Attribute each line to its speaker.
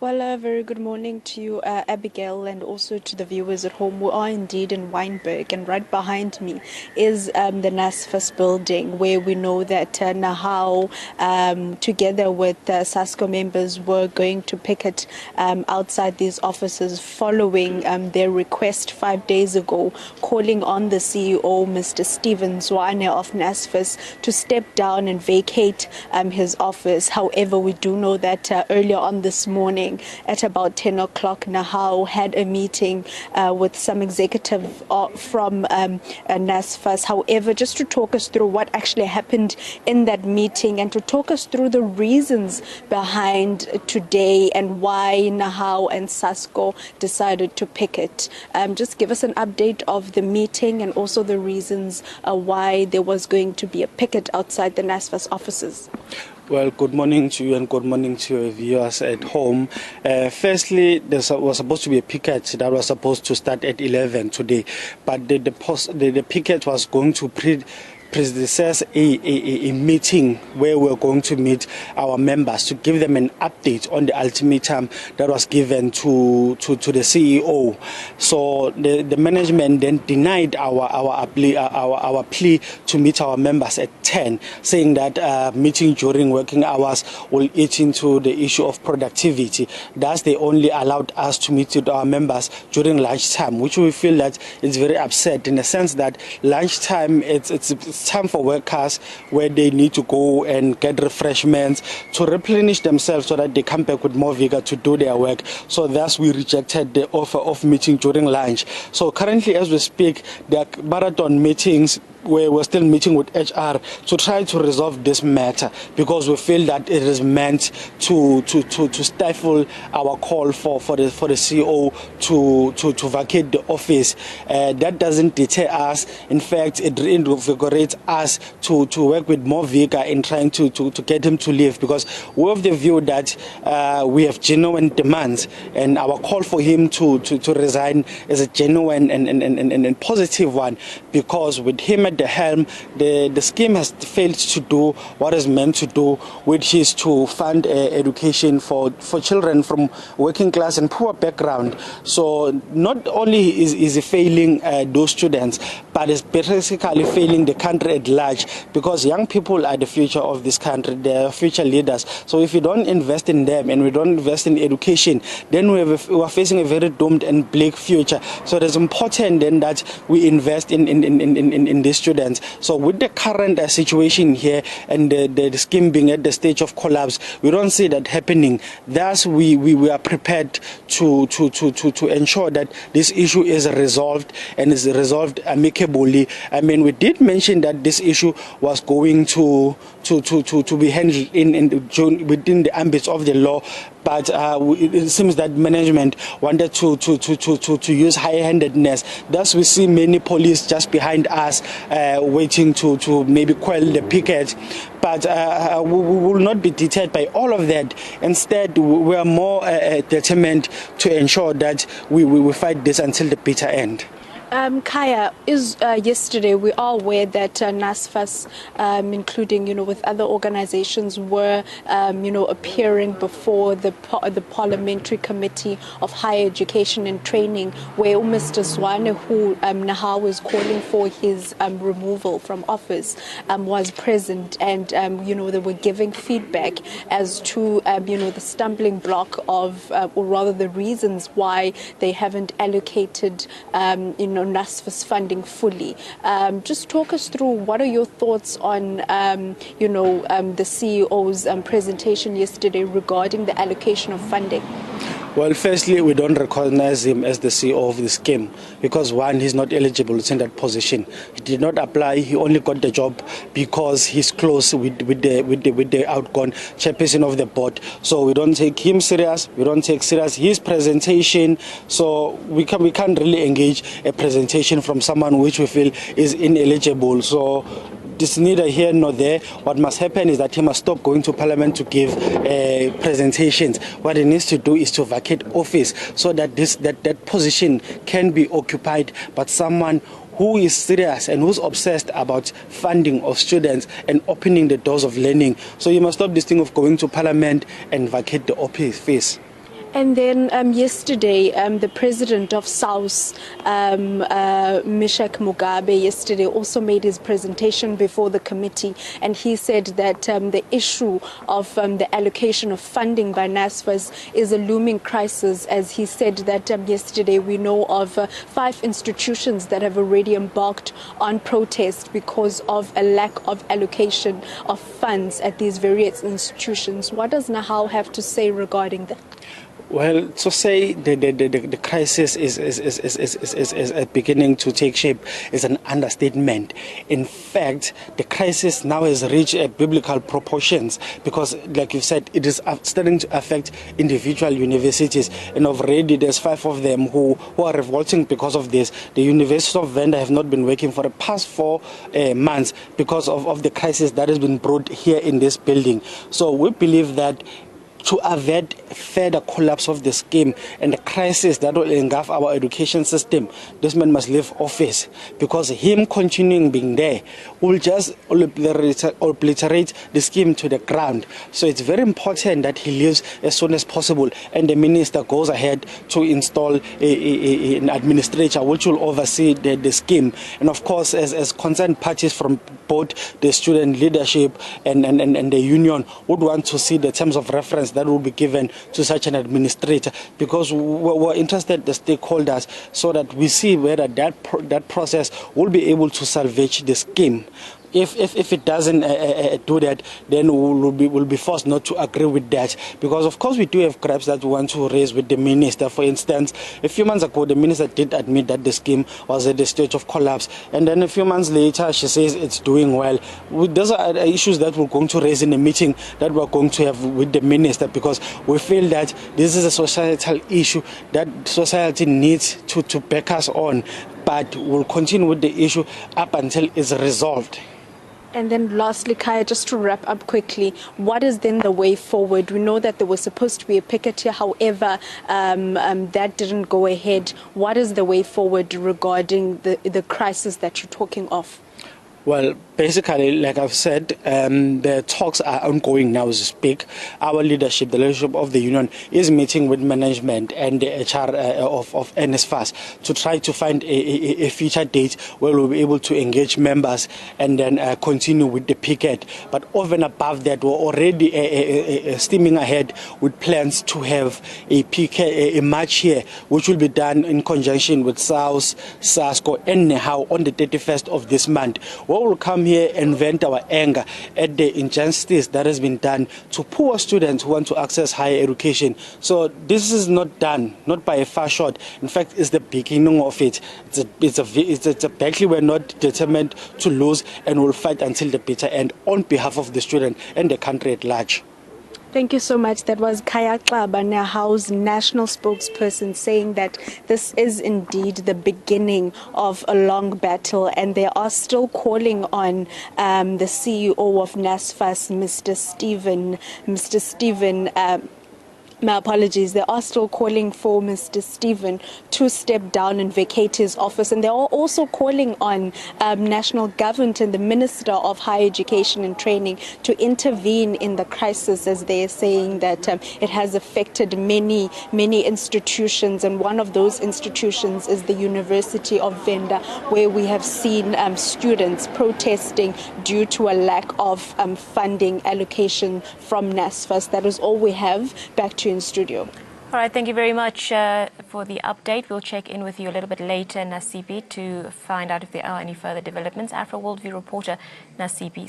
Speaker 1: Well, a very good morning to you, Abigail, and also to the viewers at home. We are indeed in Wynberg, and right behind me is the NSFAS building, where we know that NEHAWU, together with SASCO members, were going to picket outside these offices following their request 5 days ago, calling on the CEO, Mr. Stephen Zwane of NSFAS, to step down and vacate his office. However, we do know that earlier on this morning, at about 10 o'clock, NEHAWU had a meeting with some executive from NSFAS. However, just to talk us through what actually happened in that meeting and to talk us through the reasons behind today and why NEHAWU and SASCO decided to picket. Just give us an update of the meeting and also the reasons why there was going to be a picket outside the NSFAS offices.
Speaker 2: Well, good morning to you and good morning to your viewers at home. Firstly, there was supposed to be a picket that was supposed to start at 11 today, but the picket was going to predecess a meeting where we're going to meet our members to give them an update on the ultimatum that was given to the CEO. So the management then denied our plea to meet our members at 10, saying that meeting during working hours will eat into the issue of productivity. Thus, they only allowed us to meet with our members during lunchtime, which we feel that is very upset in the sense that lunchtime it's time for workers where they need to go and get refreshments to replenish themselves so that they come back with more vigor to do their work. So thus we rejected the offer of meeting during lunch. So currently as we speak, there are marathon meetings where we're still meeting with HR to try to resolve this matter, because we feel that it is meant to stifle our call for the CEO to vacate the office. That doesn't deter us. In fact, it reinvigorates us to work with more vigor in trying to get him to leave, because we're of the view that we have genuine demands, and our call for him to resign is a genuine and positive one, because with him at the helm, the scheme has failed to do what is meant to do, which is to fund education for children from working class and poor background. So not only is he failing those students, but it's basically failing the country at large, because young people are the future of this country. They are future leaders. So if we don't invest in them and we don't invest in education, then we are facing a very doomed and bleak future. So it is important then that we invest in these students. So with the current situation here and the scheme being at the stage of collapse, we don't see that happening. Thus, we are prepared to ensure that this issue is resolved and is resolved amicably. I mean, we did mention that this issue was going to be handled within the ambits of the law, but it seems that management wanted to use high-handedness. Thus, we see many police just behind us waiting to maybe quell the picket. But we will not be deterred by all of that. Instead, we are more determined to ensure that we fight this until the bitter end.
Speaker 1: Kaya, yesterday we are aware that NSFAS, including with other organizations, were appearing before the Parliamentary Committee of Higher Education and Training, where Mr. Zwane, who NEHAWU is calling for his removal from office, was present, and they were giving feedback as to the stumbling block of, or rather the reasons why they haven't allocated NSFAS funding fully. Just talk us through what are your thoughts on the CEO's presentation yesterday regarding the allocation of funding.
Speaker 2: Well, firstly, we don't recognize him as the CEO of the scheme because, one, he's not eligible to in that position. He did not apply. He only got the job because he's close with the outgone chairperson of the board. So we don't take him serious. We don't take serious his presentation. So we can't really engage a presentation from someone which we feel is ineligible. So it's neither here nor there. What must happen is that he must stop going to Parliament to give presentations. What he needs to do is to vacate office so that that position can be occupied by someone who is serious and who's obsessed about funding of students and opening the doors of learning. So you must stop this thing of going to Parliament and vacate the office.
Speaker 1: And then yesterday, the president of SAUS, Mishak Mugabe, yesterday also made his presentation before the committee, and he said that the issue of the allocation of funding by NSFAS is a looming crisis. As he said that yesterday, we know of 5 institutions that have already embarked on protest because of a lack of allocation of funds at these various institutions. What does NEHAWU have to say regarding that?
Speaker 2: Well, to say the crisis is beginning to take shape is an understatement. In fact, the crisis now has reached biblical proportions because, like you said, it is starting to affect individual universities. And already there's 5 of them who are revolting because of this. The University of Venda have not been working for the past 4 months because of the crisis that has been brought here in this building. So we believe that to avert further collapse of the scheme and the crisis that will engulf our education system, this man must leave office, because him continuing being there will just obliterate the scheme to the ground. So it's very important that he leaves as soon as possible and the minister goes ahead to install an administrator which will oversee the scheme. And of course, as concerned parties from both the student leadership and the union would want to see the terms of reference that will be given to such an administrator, because we're interested, the stakeholders, so that we see whether that process will be able to salvage the scheme. If it doesn't do that, then we'll be forced not to agree with that, because of course we do have gripes that we want to raise with the minister. For instance, a few months ago the minister did admit that the scheme was at the stage of collapse, and then a few months later she says it's doing well. Those are issues that we're going to raise in a meeting that we're going to have with the minister, because we feel that this is a societal issue that society needs to back us on, but we'll continue with the issue up until it's resolved.
Speaker 1: And then lastly, Kaya, just to wrap up quickly, what is then the way forward? We know that there was supposed to be a picket here, however, that didn't go ahead. What is the way forward regarding the crisis that you're talking of?
Speaker 2: Well, basically, like I've said, the talks are ongoing now as we speak. Our leadership, the leadership of the union, is meeting with management and the HR of NSFAS to try to find a future date where we'll be able to engage members and then continue with the picket. But over and above that, we're already steaming ahead with plans to have a picket, a march here, which will be done in conjunction with SAUS, SASCO, and NEHAWU on the 31st of this month. We will come here and vent our anger at the injustice that has been done to poor students who want to access higher education. So this is not done, not by a far shot. In fact, it's the beginning of it. It's a battle we're not determined to lose, and we'll fight until the bitter end on behalf of the student and the country at large.
Speaker 1: Thank you so much. That was Kaya Xaba, NEHAWU's national spokesperson, saying that this is indeed the beginning of a long battle, and they are still calling on the CEO of NSFAS, Mr. Stephen. My apologies. They are still calling for Mr. Stephen to step down and vacate his office. And they are also calling on national government and the Minister of Higher Education and Training to intervene in the crisis, as they are saying that it has affected many institutions. And one of those institutions is the University of Venda, where we have seen students protesting due to a lack of funding allocation from NSFAS. That is all we have. Back to you in studio.
Speaker 3: All right, thank you very much for the update. We'll check in with you a little bit later, Nasipi, to find out if there are any further developments. Afro Worldview reporter Nasipi